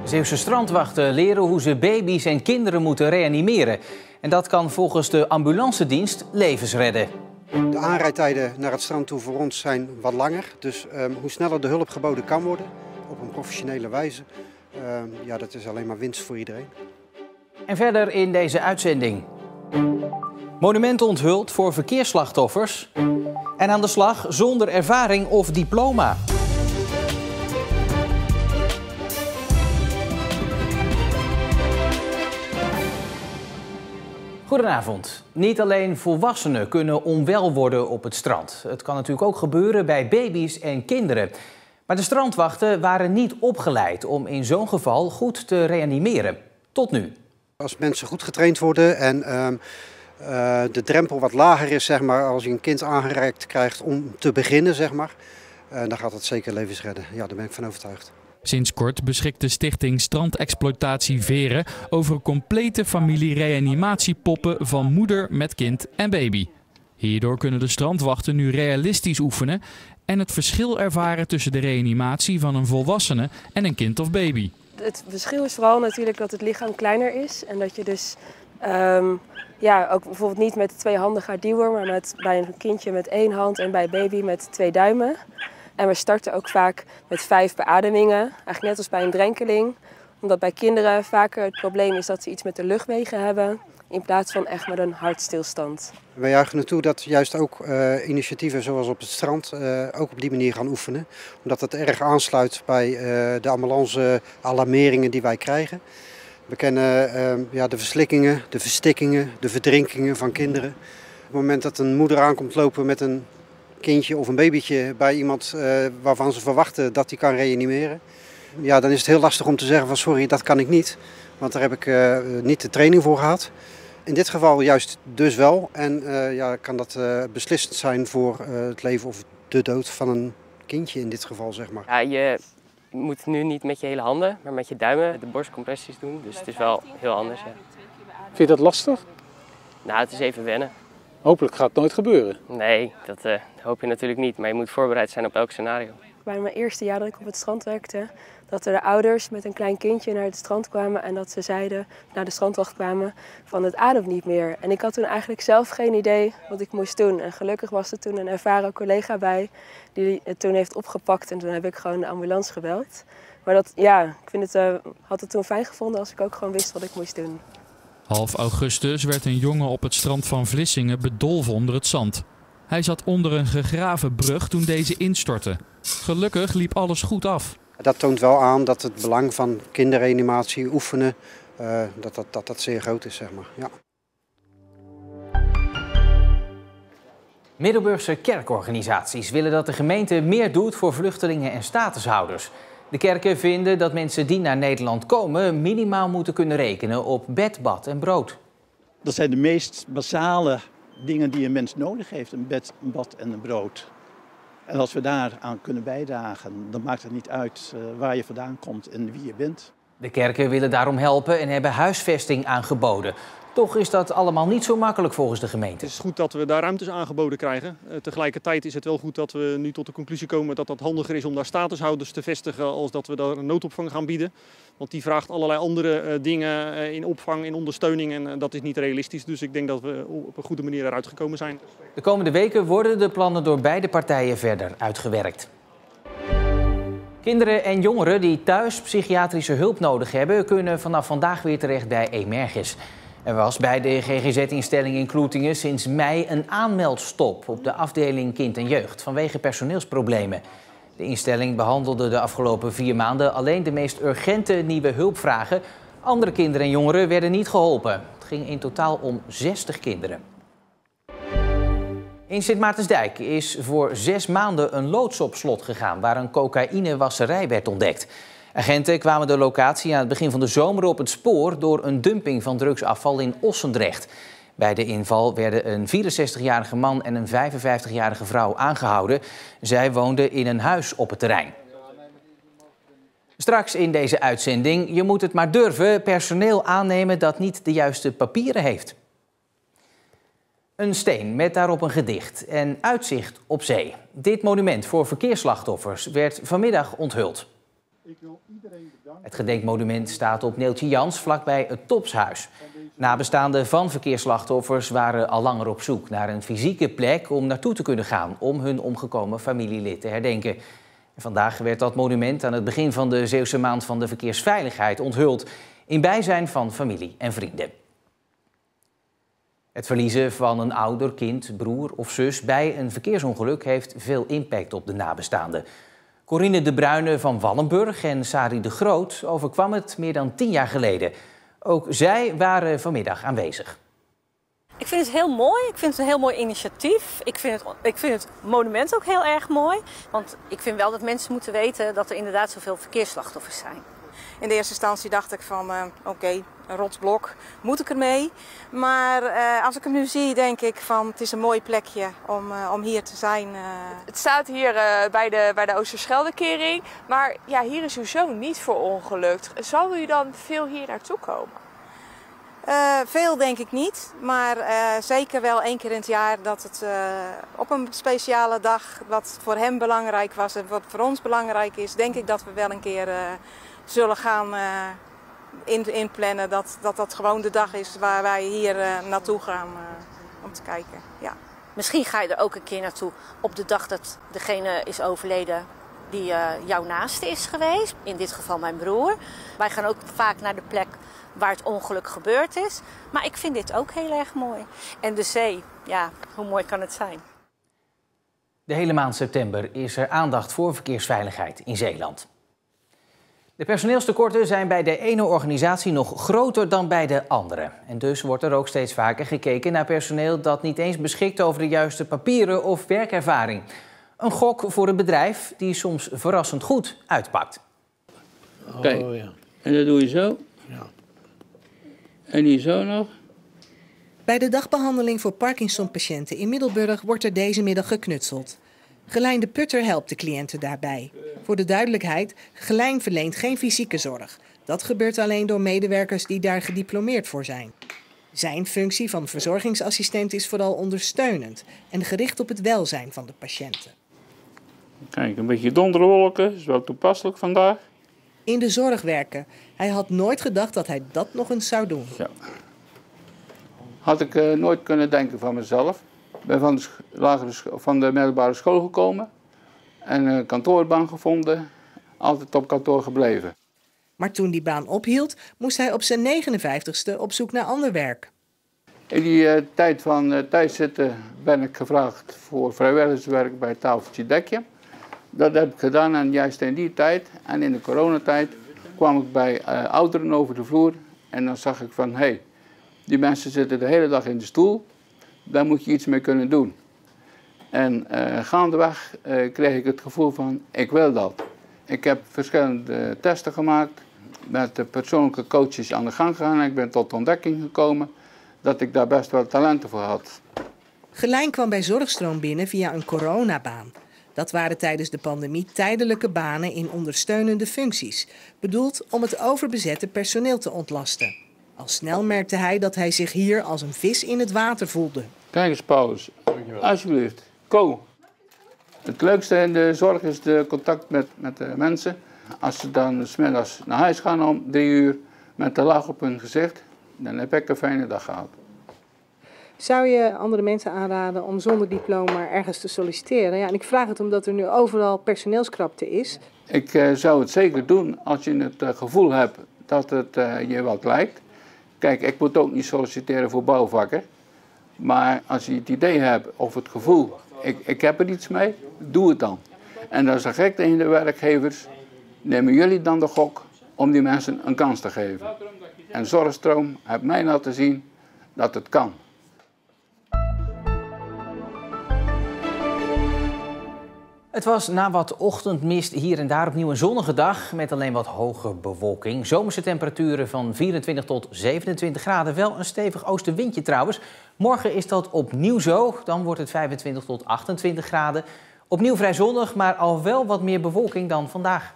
Zeeuwse strandwachten leren hoe ze baby's en kinderen moeten reanimeren. En dat kan volgens de ambulancedienst levens redden. De aanrijdtijden naar het strand toe voor ons zijn wat langer. Dus hoe sneller de hulp geboden kan worden, op een professionele wijze, ja, dat is alleen maar winst voor iedereen. En verder in deze uitzending. Monument onthuld voor verkeersslachtoffers. En aan de slag zonder ervaring of diploma. Goedenavond. Niet alleen volwassenen kunnen onwel worden op het strand. Het kan natuurlijk ook gebeuren bij baby's en kinderen. Maar de strandwachten waren niet opgeleid om in zo'n geval goed te reanimeren. Tot nu. Als mensen goed getraind worden en de drempel wat lager is, zeg maar, als je een kind aangereikt krijgt om te beginnen, zeg maar, dan gaat het zeker levens redden. Ja, daar ben ik van overtuigd. Sinds kort beschikt de stichting Strandexploitatie Veren over complete familie-reanimatiepoppen van moeder met kind en baby. Hierdoor kunnen de strandwachten nu realistisch oefenen en het verschil ervaren tussen de reanimatie van een volwassene en een kind of baby. Het verschil is vooral natuurlijk dat het lichaam kleiner is en dat je dus ook bijvoorbeeld niet met 2 handen gaat duwen, maar bij een kindje met 1 hand en bij een baby met 2 duimen. En we starten ook vaak met 5 beademingen, eigenlijk net als bij een drenkeling. Omdat bij kinderen vaker het probleem is dat ze iets met de luchtwegen hebben, in plaats van echt met een hartstilstand. Wij juichen naartoe dat juist ook initiatieven zoals op het strand ook op die manier gaan oefenen. Omdat het erg aansluit bij de ambulance-alarmeringen die wij krijgen. We kennen de verslikkingen, de verstikkingen, de verdrinkingen van kinderen. Op het moment dat een moeder aankomt lopen met een kindje of een babytje bij iemand waarvan ze verwachten dat hij kan reanimeren, ja, dan is het heel lastig om te zeggen van sorry, dat kan ik niet. Want daar heb ik niet de training voor gehad. In dit geval juist dus wel. En kan dat beslissend zijn voor het leven of de dood van een kindje in dit geval, zeg maar. Ja, je moet nu niet met je hele handen, maar met je duimen de borstcompressies doen. Dus het is wel heel anders. Ja. Vind je dat lastig? Nou, het is even wennen. Hopelijk gaat het nooit gebeuren. Nee, dat hoop je natuurlijk niet. Maar je moet voorbereid zijn op elk scenario. Bij mijn eerste jaar dat ik op het strand werkte, dat er de ouders met een klein kindje naar het strand kwamen en dat ze zeiden, naar de strandwacht kwamen, van het ademt niet meer. En ik had toen eigenlijk zelf geen idee wat ik moest doen. En gelukkig was er toen een ervaren collega bij die het toen heeft opgepakt en toen heb ik gewoon de ambulance gebeld. Maar had het toen fijn gevonden als ik ook gewoon wist wat ik moest doen. Half augustus werd een jongen op het strand van Vlissingen bedolven onder het zand. Hij zat onder een gegraven brug toen deze instortte. Gelukkig liep alles goed af. Dat toont wel aan dat het belang van kinderreanimatie, oefenen, dat zeer groot is, zeg maar. Ja. Middelburgse kerkorganisaties willen dat de gemeente meer doet voor vluchtelingen en statushouders. De kerken vinden dat mensen die naar Nederland komen minimaal moeten kunnen rekenen op bed, bad en brood. Dat zijn de meest basale dingen die een mens nodig heeft, een bed, een bad en een brood. En als we daaraan kunnen bijdragen, dan maakt het niet uit waar je vandaan komt en wie je bent. De kerken willen daarom helpen en hebben huisvesting aangeboden. Toch is dat allemaal niet zo makkelijk volgens de gemeente. Het is goed dat we daar ruimtes aangeboden krijgen. Tegelijkertijd is het wel goed dat we nu tot de conclusie komen dat het handiger is om daar statushouders te vestigen als dat we daar een noodopvang gaan bieden. Want die vraagt allerlei andere dingen in opvang, in ondersteuning en dat is niet realistisch. Dus ik denk dat we op een goede manier eruit gekomen zijn. De komende weken worden de plannen door beide partijen verder uitgewerkt. Kinderen en jongeren die thuis psychiatrische hulp nodig hebben, kunnen vanaf vandaag weer terecht bij Emergis. Er was bij de GGZ-instelling in Kloetingen sinds mei een aanmeldstop op de afdeling kind en jeugd vanwege personeelsproblemen. De instelling behandelde de afgelopen 4 maanden alleen de meest urgente nieuwe hulpvragen. Andere kinderen en jongeren werden niet geholpen. Het ging in totaal om 60 kinderen. In Sint Maartensdijk is voor 6 maanden een loods op slot gegaan waar een cocaïnewasserij werd ontdekt. Agenten kwamen de locatie aan het begin van de zomer op het spoor door een dumping van drugsafval in Ossendrecht. Bij de inval werden een 64-jarige man en een 55-jarige vrouw aangehouden. Zij woonden in een huis op het terrein. Straks in deze uitzending, je moet het maar durven, personeel aannemen dat niet de juiste papieren heeft. Een steen met daarop een gedicht en uitzicht op zee. Dit monument voor verkeersslachtoffers werd vanmiddag onthuld. Het gedenkmonument staat op Neeltje Jans vlakbij het Topshuis. Nabestaanden van verkeersslachtoffers waren al langer op zoek naar een fysieke plek om naartoe te kunnen gaan om hun omgekomen familielid te herdenken. En vandaag werd dat monument aan het begin van de Zeeuwse maand van de verkeersveiligheid onthuld, in bijzijn van familie en vrienden. Het verliezen van een ouder, kind, broer of zus bij een verkeersongeluk heeft veel impact op de nabestaanden. Corine de Bruyne van Wallenburg en Sari de Groot overkwam het meer dan 10 jaar geleden. Ook zij waren vanmiddag aanwezig. Ik vind het heel mooi. Ik vind het een heel mooi initiatief. Ik vind het monument ook heel erg mooi. Want ik vind wel dat mensen moeten weten dat er inderdaad zoveel verkeersslachtoffers zijn. In de eerste instantie dacht ik van oké, een rotsblok, moet ik ermee? Maar als ik hem nu zie, denk ik van het is een mooi plekje om hier te zijn. Het staat hier bij de Oosterscheldekering, maar ja, hier is uw zoon niet verongelukt. Zal u dan veel hier naartoe komen? Veel denk ik niet, maar zeker wel 1 keer in het jaar dat het op een speciale dag, wat voor hem belangrijk was en wat voor ons belangrijk is, denk ik dat we wel een keer zullen gaan inplannen dat gewoon de dag is waar wij hier naartoe gaan om te kijken. Ja. Misschien ga je er ook een keer naartoe op de dag dat degene is overleden die jouw naaste is geweest. In dit geval mijn broer. Wij gaan ook vaak naar de plek waar het ongeluk gebeurd is. Maar ik vind dit ook heel erg mooi. En de zee, ja, hoe mooi kan het zijn? De hele maand september is er aandacht voor verkeersveiligheid in Zeeland. De personeelstekorten zijn bij de ene organisatie nog groter dan bij de andere. En dus wordt er ook steeds vaker gekeken naar personeel dat niet eens beschikt over de juiste papieren of werkervaring. Een gok voor het bedrijf die soms verrassend goed uitpakt. Kijk, en dat doe je zo. Ja. En hier zo nog. Bij de dagbehandeling voor Parkinson-patiënten in Middelburg wordt er deze middag geknutseld. Gelijn de Putter helpt de cliënten daarbij. Voor de duidelijkheid, Gelijn verleent geen fysieke zorg. Dat gebeurt alleen door medewerkers die daar gediplomeerd voor zijn. Zijn functie van verzorgingsassistent is vooral ondersteunend en gericht op het welzijn van de patiënten. Kijk, een beetje donderwolken, is wel toepasselijk vandaag. In de zorg werken. Hij had nooit gedacht dat hij dat nog eens zou doen. Ja. Had ik nooit kunnen denken van mezelf. Ik ben van de middelbare school gekomen en een kantoorbaan gevonden, altijd op kantoor gebleven. Maar toen die baan ophield, moest hij op zijn 59ste op zoek naar ander werk. In die tijd van thuiszitten ben ik gevraagd voor vrijwilligerswerk bij Tafeltje Dekje. Dat heb ik gedaan en juist in die tijd en in de coronatijd kwam ik bij ouderen over de vloer en dan zag ik van hé, die mensen zitten de hele dag in de stoel. Daar moet je iets mee kunnen doen. En gaandeweg kreeg ik het gevoel van, ik wil dat. Ik heb verschillende testen gemaakt, met de persoonlijke coaches aan de gang gegaan. En ik ben tot de ontdekking gekomen dat ik daar best wel talenten voor had. Gelijn kwam bij Zorgstroom binnen via een coronabaan. Dat waren tijdens de pandemie tijdelijke banen in ondersteunende functies, bedoeld om het overbezette personeel te ontlasten. Al snel merkte hij dat hij zich hier als een vis in het water voelde. Kijk eens, Paulus. Alsjeblieft. Ko. Het leukste in de zorg is de contact met de mensen. Als ze dan 's middags naar huis gaan om 3 uur met de lach op hun gezicht, dan heb ik een fijne dag gehad. Zou je andere mensen aanraden om zonder diploma ergens te solliciteren? Ja, en ik vraag het omdat er nu overal personeelskrapte is. Ik zou het zeker doen als je het gevoel hebt dat het je wat lijkt. Kijk, ik moet ook niet solliciteren voor bouwvakken. Maar als je het idee hebt of het gevoel, ik heb er iets mee, doe het dan. En dan zeg ik tegen de werkgevers, nemen jullie dan de gok om die mensen een kans te geven. En Zorgstroom heeft mij laten zien dat het kan. Het was na wat ochtendmist hier en daar opnieuw een zonnige dag met alleen wat hoge bewolking. Zomerse temperaturen van 24 tot 27 graden. Wel een stevig oostenwindje trouwens. Morgen is dat opnieuw zo. Dan wordt het 25 tot 28 graden. Opnieuw vrij zonnig, maar al wel wat meer bewolking dan vandaag.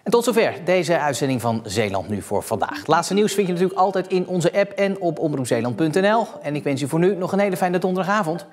En tot zover deze uitzending van Zeeland Nu voor vandaag. Het laatste nieuws vind je natuurlijk altijd in onze app en op omroepzeeland.nl. En ik wens u voor nu nog een hele fijne donderdagavond.